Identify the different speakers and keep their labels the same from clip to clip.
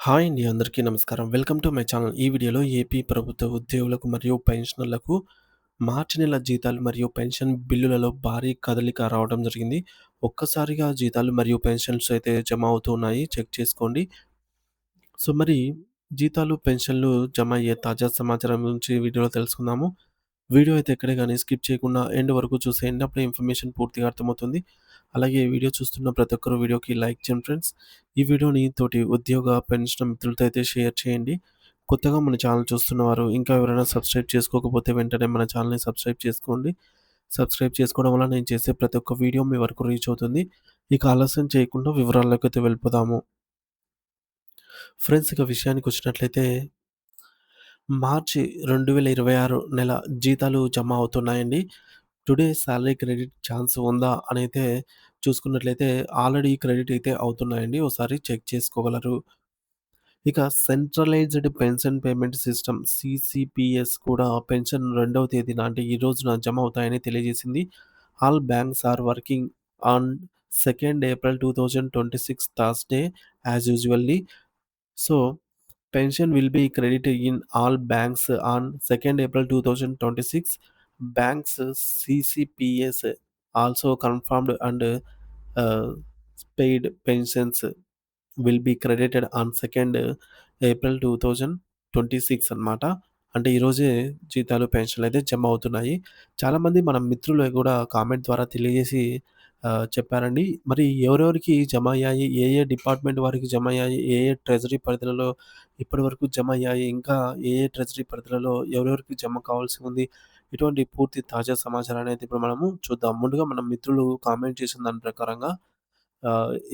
Speaker 1: Hi అండి. అందరికీ నమస్కారం. Welcome to my channel. ఈ వీడియోలో ఏపీ ప్రభుత్వ ఉద్యోగులకు మరియు పెన్షనర్లకు మార్చి నెల జీతాలు మరియు పెన్షన్ బిల్లులలో భారీ కదలిక రావడం జరిగింది. ఒక్కసారిగా జీతాలు మరియు పెన్షన్స్ అయితే జమ అవుతూ ఉన్నాయి. చెక్ చేసుకోండి. మరి జీతాలు, పెన్షన్‌లు జమ అయ్యే తాజా సమాచారం గురించి వీడియోలో తెలుసుకుందాము. వీడియో అయితే ఎక్కడే గాని స్కిప్ చేయకుండా ఎండ్ వరకు చూసేయండి. అప్పుడే ఇన్ఫర్మేషన్ పూర్తిగా అర్థమవుతుంది. అలాగే వీడియో చూస్తున్న ప్రతి ఒక్కరు వీడియోకి లైక్ చేయండి ఫ్రెండ్స్. ఈ వీడియోని తోటి ఉద్యోగ, పెన్షన్ మిత్రులతో అయితే షేర్ చేయండి. కొత్తగా మన ఛానల్ చూస్తున్నవారు ఇంకా ఎవరైనా సబ్స్క్రైబ్ చేసుకోకపోతే వెంటనే మన ఛానల్‌ని సబ్స్క్రైబ్ చేసుకోండి. సబ్స్క్రైబ్ చేసుకోవడం వల్ల నేను చేసే ప్రతి ఒక్క వీడియో మీ వరకు రీచ్ అవుతుంది. ఇక ఆలస్యం చేయకుండా వివరాల్లోకైతే వెళ్ళిపోదాము. ఫ్రెండ్స్ ఇక విషయానికొచ్చినట్లయితే మార్చి 2026 నెల జీతాలు జమ అవుతున్నాయండి. టుడే సాలరీ క్రెడిట్ ఛాన్స్ ఉందా అనైతే చూసుకున్నట్లయితే ఆల్రెడీ క్రెడిట్ అయితే అవుతున్నాయండి. ఓసారి చెక్ చేసుకోగలరు. ఇక సెంట్రలైజ్డ్ పెన్షన్ పేమెంట్ సిస్టమ్ సీసీపీఎస్ కూడా పెన్షన్ 2వ తేదీన అంటే ఈ రోజున జమ అవుతాయని తెలియజేసింది. All banks are working on 2nd April 2026 Thursday as usually. So pension will be credited in all banks on 2nd April 2026. Banks CCPS also confirmed and uh, paid pensions will be credited on 2nd April 2026 అన్నమాట. అంటే ఈరోజే జీతాలు, పెన్షన్‌లయితే జమ అవుతున్నాయి. చాలామంది మన మిత్రులు గూడా కామెంట్ ద్వారా తెలియజేసి చెప్పారండి. మరి ఎవరెవరికి జమ అయ్యాయి? ఏ ఏ డిపార్ట్‌మెంట్ వారికి జమ అయ్యాయి? ఏ ఏ ట్రెజరీ పరిధిలలో ఇప్పటివరకు జమ అయ్యాయి? ఇంకా ఏ ఏ ట్రెజరీ పరిధిలలో ఎవరెవరికి జమ కావాల్సి ఉంది? ఇటువంటి పూర్తి తాజా సమాచారాన్ని అయితే ఇప్పుడు మనము చూద్దాం. ముందుగా మన మిత్రులు కామెంట్ చేసిన దాని ప్రకారంగా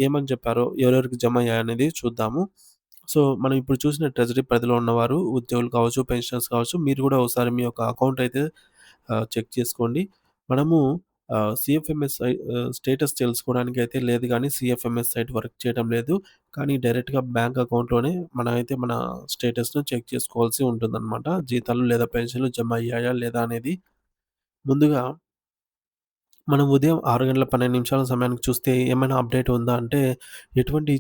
Speaker 1: ఏమని చెప్పారో, ఎవరెవరికి జమ అయ్యాయనేది చూద్దాము. మనం ఇప్పుడు చూసిన ట్రెజరీ పరిధిలో ఉన్నవారు ఉద్యోగులు కావచ్చు, పెన్షనర్స్ కావచ్చు, మీరు కూడా ఒకసారి మీ యొక్క అకౌంట్ అయితే చెక్ చేసుకోండి. మనము సీఎఫ్ఎంఎస్ స్టేటస్ తెలుసుకోవడానికైతే లేదు గానీ, సీఎఫ్ఎంఎస్ సైట్ వర్క్ చేయడం లేదు. కానీ డైరెక్ట్‌గా బ్యాంక్ అకౌంట్‌లోనే మనమైతే మన స్టేటస్‌ను చెక్ చేసుకోవాల్సి ఉంటుందనమాట. జీతాలు లేదా పెన్షన్‌లు జమ అయ్యాయా లేదా అనేది. ముందుగా మనం ఉదయం 6 గంటల 12 నిమిషాల సమయానికి చూస్తే ఏమైనా అప్డేట్ ఉందా అంటే, ఎటువంటి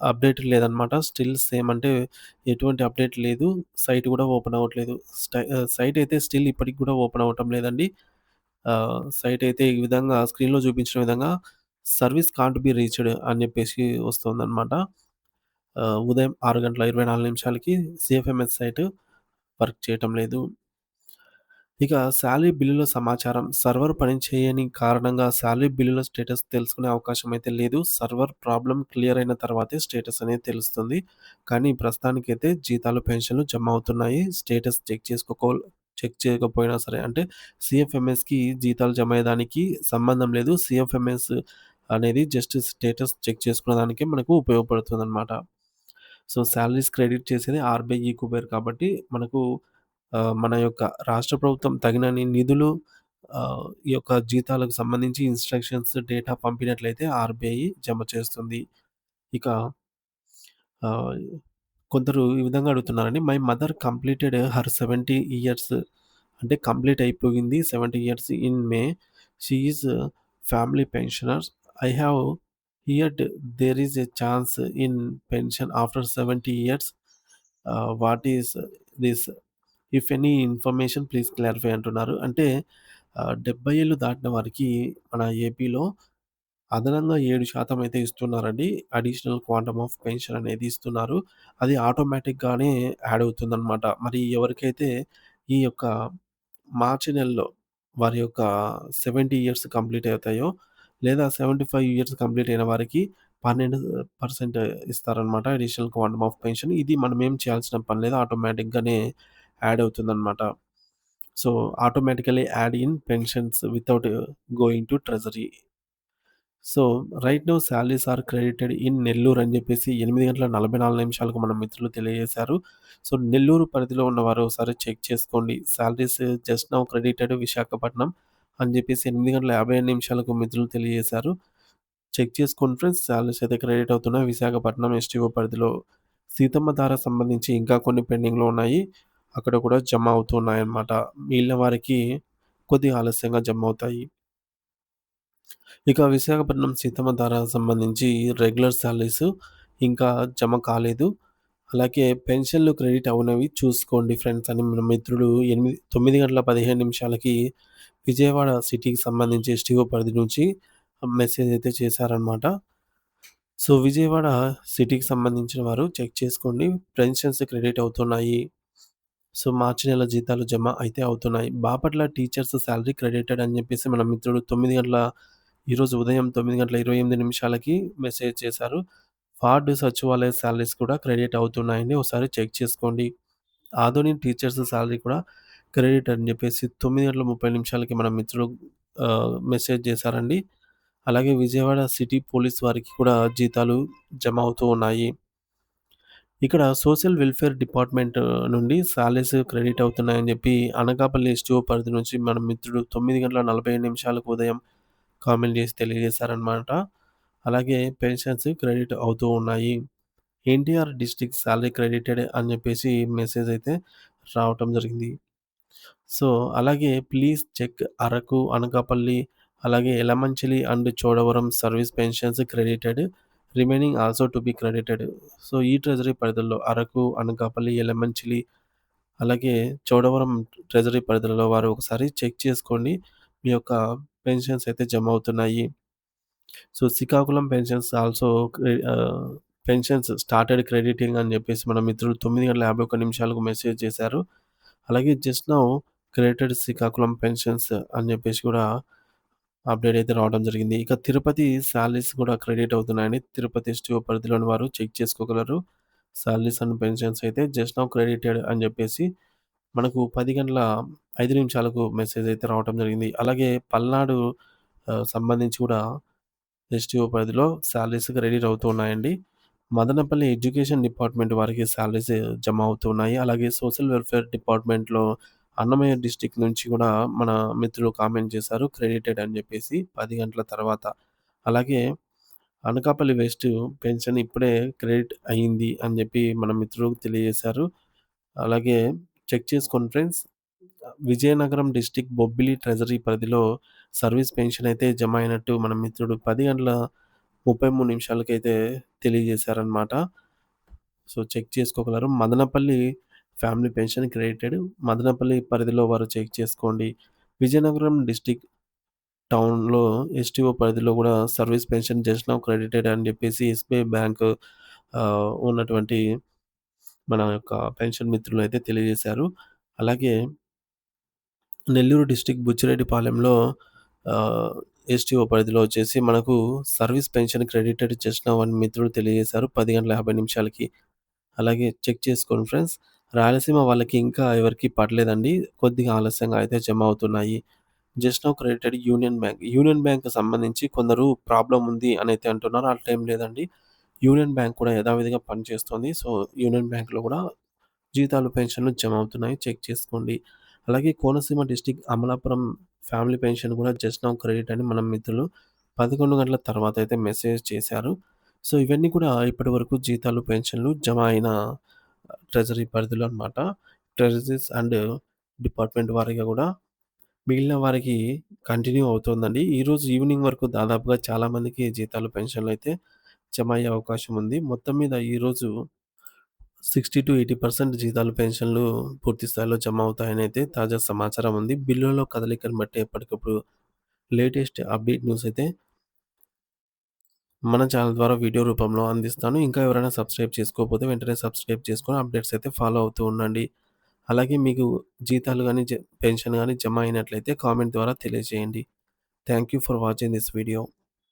Speaker 1: అప్డేట్ లేదనమాట. స్టిల్ సేమ్ అంటే ఎటువంటి అప్డేట్ లేదు. సైట్ గూడా ఓపెన్ అవ్వట్లేదు. సైట్ అయితే స్టిల్ ఇప్పటికి గూడా ఓపెన్ అవ్వటం లేదండి. సైట్ అయితే ఈ విధంగా స్క్రీన్‌లో చూపించిన విధంగా సర్విస్ కాంట్ బి రీచ్డ్ అని జెప్పేసి వస్తుందనమాట. ఉదయం 6 గంటల 24 నిమిషాలకి సీఎఫ్ఎంఎస్ సైట్ వర్క్ చేయటం లేదు. ఇక సాలరీ బిల్లుల సమాచారం సర్వర్ పనిచేయని కారణంగా సాలరీ బిల్లుల స్టేటస్ తెలుసుకునే అవకాశం అయితే లేదు. సర్వర్ ప్రాబ్లమ్ క్లియర్ అయిన తర్వాతే స్టేటస్ అనేది తెలుస్తుంది. కానీ ప్రస్తుతానికైతే జీతాలు, పెన్షన్‌లు జమ అవుతున్నాయి. స్టేటస్ చెక్ చేయకపోయినా సరే అంటే సీఎఫ్ఎంఎస్‌కి జీతాలు జమ అయ్యేదానికి సంబంధం లేదు. సీఎఫ్ఎంఎస్ అనేది జస్ట్ స్టేటస్ చెక్ చేసుకునే దానికే మనకు ఉపయోగపడుతుందనమాట. సాలరీస్ క్రెడిట్ చేసేది ఆర్‌బీఐ ఈ కుబేర్ కాబట్టి మనకు మన యొక్క రాష్ట్ర ప్రభుత్వం తగినన్ని నిధులు ఈ యొక్క జీతాలకు సంబంధించి ఇన్‌స్ట్రక్షన్స్, డేటా పంపినట్లయితే ఆర్‌బీఐ జమ చేస్తుంది. ఇక ఆహ్, కొందరు ఈ విధంగా అడుగుతున్నారండి. My mother completed her 70 years అంటే కంప్లీట్ అయిపోయింది. 70 years in May. She is family pensioner. I have heard there is a chance in pension after 70 years. What is this? If any information please clarify అంటున్నారు. అంటే 70 ఏళ్ళు దాటిన వారికి మన ఏపీలో అదనంగా 7% అయితే ఇస్తున్నారండి. అడిషనల్ క్వాంటమ్ ఆఫ్ పెన్షన్ అనేది ఇస్తున్నారు. అది ఆటోమేటిక్‌గానే యాడ్ అవుతుందనమాట. మరి ఎవరికైతే ఈ యొక్క మార్చి నెలలో వారి యొక్క 70 ఇయర్స్ కంప్లీట్ అవుతాయో లేదా 75 ఇయర్స్ కంప్లీట్ అయిన వారికి 12% ఇస్తారనమాట అడిషనల్ క్వాంటమ్ ఆఫ్ పెన్షన్. ఇది మనమేం చేయాల్సిన పని లేదు. ఆటోమేటిక్‌గానే యాడ్ అవుతుందనమాట. So, automatically add in pensions without going to treasury. So, right now salaries are credited in Nellore అని జెప్పేసి 8 గంటల 44 నిమిషాలకు మన మిత్రులు తెలియజేశారు. నెల్లూరు పరిధిలో ఉన్నవారు ఒకసారి చెక్ చేసుకోండి. Salaries just now credited Visakhapatnam అని జెప్పేసి 8 గంటల 55 నిమిషాలకు మిత్రులు తెలియజేశారు. చెక్ చేసుకోండి ఫ్రెండ్స్. సాలరీస్ అయితే క్రెడిట్ అవుతున్నాయి. విశాఖపట్నం ఎస్టీఓ పరిధిలో. సీతమ్మ ధార సంబంధించి ఇంకా కొన్ని పెండింగ్‌లో ఉన్నాయి. అక్కడ కూడా జమ అవుతున్నాయన్నమాట. మిగిలిన వారికి కొద్దిగా ఆలస్యంగా జమ అవుతాయి. ఇక విశాఖపట్నం సీతమ్మ ధార సంబంధించి రెగ్యులర్ సాలరీస్ ఇంకా జమ కాలేదు. అలాగే పెన్షన్‌లు క్రెడిట్ అవునవి చూసుకోండి ఫ్రెండ్స్ అని మన మిత్రుడు 9 గంటల 15 నిమిషాలకి విజయవాడ సిటీకి సంబంధించి ఎస్టీఓ పరిధి నుంచి మెసేజ్ అయితే చేశారనమాట. సో, విజయవాడ సిటీకి సంబంధించిన వారు చెక్ చేసుకోండి. పెన్షన్స్ క్రెడిట్ అవుతున్నాయి. సో, మార్చి నెల జీతాలు జమ అయితే అవుతున్నాయి. బాపట్ల టీచర్స్ సాలరీ క్రెడిటెడ్ అని చెప్పేసి మన మిత్రుడు 9 గంటల ఈరోజు ఉదయం 9 గంటల 28 నిమిషాలకి మెసేజ్ చేశారు. వార్డు సచివాలయ సాలరీస్ కూడా క్రెడిట్ అవుతున్నాయండి. ఒకసారి చెక్ చేసుకోండి. ఆదోని టీచర్స్ సాలరీ కూడా క్రెడిట్ అని చెప్పేసి 9 గంటల 30 నిమిషాలకి మన మిత్రుడు మెసేజ్ చేశారండి. అలాగే విజయవాడ సిటీ పోలీస్ వారికి కూడా జీతాలు జమ అవుతూ ఉన్నాయి. ఇక్కడ సోషల్ వెల్ఫేర్ డిపార్ట్‌మెంట్ నుండి సాలరీస్ క్రెడిట్ అవుతున్నాయని చెప్పి అనకాపల్లి ఎస్టీఓ పరిధి నుంచి మన మిత్రుడు 9 గంటల 45 నిమిషాలకు ఉదయం కామెంట్ చేసి తెలియజేశారనమాట. అలాగే పెన్షన్స్ క్రెడిట్ అవుతూ ఉన్నాయి. ఎన్టీఆర్ డిస్ట్రిక్ట్ సాలరీ క్రెడిటెడ్ అని చెప్పేసి మెసేజ్ అయితే రావటం జరిగింది. సో, అలాగే ప్లీజ్ చెక్ అరకు, అనకాపల్లి, అలాగే Yelamanchili and Chodavaram service pensions credited. Remaining also to be credited. So, ఈ ట్రెజరీ పరిధుల్లో అరకు, అనకాపల్లి, యలమంచిలి, అలాగే చోడవరం ట్రెజరీ పరిధులలో వారు ఒకసారి చెక్ చేసుకోండి. మీ యొక్క పెన్షన్స్ అయితే జమ అవుతున్నాయి. So, Srikakulam pensions also pensions started crediting అని చెప్పేసి మన మిత్రుడు 9:51 నిమిషాలకు మెసేజ్ చేశారు. అలాగే just now credited Srikakulam pensions అని చెప్పేసి కూడా అప్డేట్ అయితే రావడం జరిగింది. ఇక తిరుపతి సాలరీస్ కూడా క్రెడిట్ అవుతున్నాయండి. తిరుపతి ఎస్టీఓ పరిధిలోని వారు చెక్ చేసుకోగలరు. సాలరీస్ అండ్ పెన్షన్స్ అయితే జస్ట్ నౌ క్రెడిటెడ్ అని చెప్పేసి మనకు 10 గంటల 5 నిమిషాలకు మెసేజ్ అయితే రావటం జరిగింది. అలాగే పల్నాడు సంబంధించి కూడా ఎస్టీఓ పరిధిలో సాలరీస్ క్రెడిట్ అవుతూ ఉన్నాయండి. మదనపల్లి ఎడ్యుకేషన్ డిపార్ట్మెంట్ వారికి సాలరీస్ జమ అవుతున్నాయి. అలాగే సోషల్ వెల్ఫేర్ డిపార్ట్మెంట్‌లో అన్నమయ్య డిస్ట్రిక్ట్ నుంచి కూడా మన మిత్రులు కామెంట్ చేశారు. క్రెడిటెడ్ అని చెప్పేసి 10 గంటల తర్వాత. అలాగే అనకాపల్లి వెస్ట్ పెన్షన్ ఇప్పుడే క్రెడిట్ అయింది అని చెప్పి మన మిత్రులు తెలియజేశారు. అలాగే చెక్ చేసుకోండి friends. Vizianagaram district Bobbili treasury పరిధిలో సర్వీస్ పెన్షన్ అయితే జమ అయినట్టు మన మిత్రుడు 10 గంటల 33 నిమిషాలకైతే తెలియజేశారనమాట. సో, చెక్ చేసుకోగలరు. Madanapalle family pension credited. Madanapalle పరిధిలో వారు చెక్ చేసుకోండి. విజయనగరం డిస్ట్రిక్ట్ టౌన్‌లో ఎస్టీఓ పరిధిలో కూడా service pension just now credited అని చెప్పేసి ఎస్‌బీఐ బ్యాంక్ ఉన్నటువంటి మన యొక్క పెన్షన్ మిత్రులైతే తెలియజేశారు. అలాగే నెల్లూరు డిస్ట్రిక్ట్ బుచ్చిరెడ్డిపాలెంలో ఆహ్, ఎస్టీఓ పరిధిలో వచ్చేసి మనకు service pension credited just now అని మిత్రుడు తెలియజేశారు 10 గంటల 50 నిమిషాలకి. అలాగే చెక్ చేసుకోండి ఫ్రెండ్స్. రాయలసీమ వాళ్ళకి ఇంకా ఎవరికీ పడలేదండి. కొద్దిగా ఆలస్యంగా అయితే జమ అవుతున్నాయి. Just now credited union bank. Union బ్యాంక్‌కి సంబంధించి కొందరు ప్రాబ్లమ్ ఉంది అనైతే అంటున్నారు. అట్లా ఏం లేదండి. యూనియన్ బ్యాంక్ కూడా యథావిధిగా పనిచేస్తుంది. సో, యూనియన్ బ్యాంక్‌లో కూడా జీతాలు, పెన్షన్‌లు జమ అవుతున్నాయి. చెక్ చేసుకోండి. అలాగే Konaseema district Amalapuram family pension కూడా జస్ట్ నౌ క్రెడిట్ అని మన మిత్రులు 11 గంటల తర్వాత అయితే మెసేజ్ చేశారు. సో, ఇవన్నీ కూడా ఇప్పటివరకు జీతాలు, పెన్షన్‌లు జమ అయిన ట్రెజరీ పరిధిలో అనమాట. ట్రెజరీస్ అండ్ డిపార్ట్మెంట్ వారీగా కూడా మిగిలిన వారికి కంటిన్యూ అవుతోందండి. ఈరోజు ఈవినింగ్ వరకు దాదాపుగా చాలామందికి జీతాలు, పెన్షన్‌లయితే జమ అయ్యే అవకాశం ఉంది. మొత్తం మీద ఈరోజు 60-80% జీతాలు, పెన్షన్‌లు పూర్తి స్థాయిలో జమ అవుతాయనైతే తాజా సమాచారం ఉంది. బిల్లులలో కదలికను బట్టి ఎప్పటికప్పుడు లేటెస్ట్ అప్డేట్ న్యూస్ అయితే మన ఛానల్ ద్వారా వీడియో రూపంలో అందిస్తాను. ఇంకా ఎవరైనా సబ్స్క్రైబ్ చేసుకోకపోతే వెంటనే సబ్స్క్రైబ్ చేసుకొని అప్డేట్స్ అయితే ఫాలో అవుతూ ఉండండి. అలాగే మీకు జీతాలు గాని, పెన్షన్ గాని జమ అయినట్లయితే కామెంట్ ద్వారా తెలియజేయండి. Thank you for watching this video.